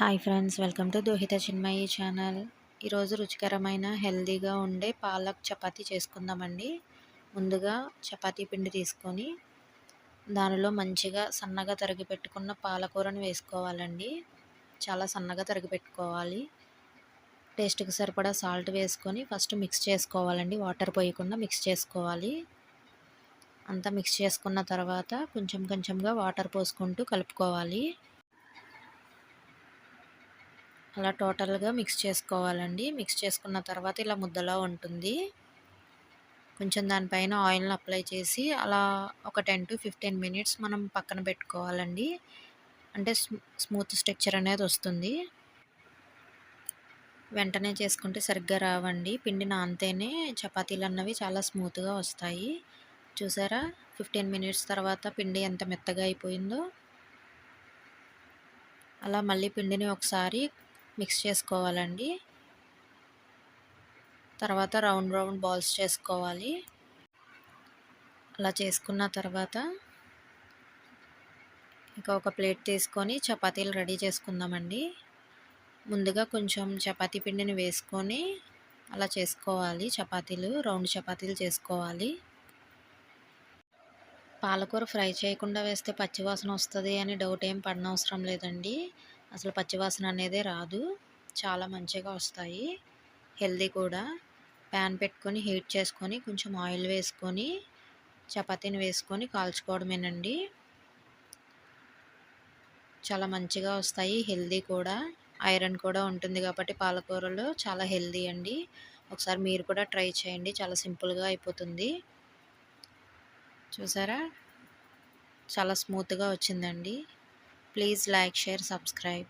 Hi friends, welcome to Dohitha Chinmayi channel. ఈరోజు రుచికరమైన హెల్తీగా ఉండే పాలక్ చపాతీ చేసుకుందామండి. ముందుగా చపాతీ పిండి తీసుకొని దానిలో మంచిగా సన్నగా తరిగి పెట్టుకున్న పాలకూరను వేసుకోవాలండి. చాలా సన్నగా తరిగి పెట్టుకోవాలి. టేస్ట్కి సరిపడా సాల్ట్ వేసుకొని ఫస్ట్ మిక్స్ చేసుకోవాలండి. వాటర్ పోయకుండా మిక్స్ చేసుకోవాలి. అంతా మిక్స్ చేసుకున్న తర్వాత కొంచెం కొంచెంగా వాటర్ పోసుకుంటూ కలుపుకోవాలి. అలా టోటల్గా మిక్స్ చేసుకోవాలండి. మిక్స్ చేసుకున్న తర్వాత ఇలా ముద్దలా ఉంటుంది. కొంచెం దానిపైన ఆయిల్ని అప్లై చేసి అలా ఒక 10-15 మినిట్స్ మనం పక్కన పెట్టుకోవాలండి. అంటే స్మూత్ స్ట్రక్చర్ అనేది వస్తుంది. వెంటనే చేసుకుంటే సరిగ్గా రావండి. పిండి నానితేనే చపాతీలు అన్నవి చాలా స్మూత్గా వస్తాయి. చూసారా, 15 మినిట్స్ తర్వాత పిండి ఎంత మెత్తగా అయిపోయిందో. అలా మళ్ళీ పిండిని ఒకసారి మిక్స్ చేసుకోవాలండి. తర్వాత రౌండ్ బాల్స్ చేసుకోవాలి. అలా చేసుకున్న తర్వాత ఇంకా ఒక ప్లేట్ తీసుకొని చపాతీలు రెడీ చేసుకుందామండి. ముందుగా కొంచెం చపాతీ పిండిని వేసుకొని అలా చేసుకోవాలి. రౌండ్ చపాతీలు చేసుకోవాలి. పాలకూర ఫ్రై చేయకుండా వేస్తే పచ్చివాసన వస్తుంది అని డౌట్ ఏం పడనవసరం లేదండి. అసలు పచ్చివాసన అనేదే రాదు. చాలా మంచిగా వస్తాయి. హెల్దీ కూడా. ప్యాన్ పెట్టుకొని హీట్ చేసుకొని కొంచెం ఆయిల్ వేసుకొని చపాతీని వేసుకొని కాల్చుకోవడమేనండి. చాలా మంచిగా వస్తాయి. హెల్దీ కూడా. ఐరన్ కూడా ఉంటుంది కాబట్టి పాలకూరలో చాలా హెల్దీ అండి. ఒకసారి మీరు కూడా ట్రై చేయండి. చాలా సింపుల్గా అయిపోతుంది. చూసారా, చాలా స్మూత్గా వచ్చిందండి. Please like, share, subscribe.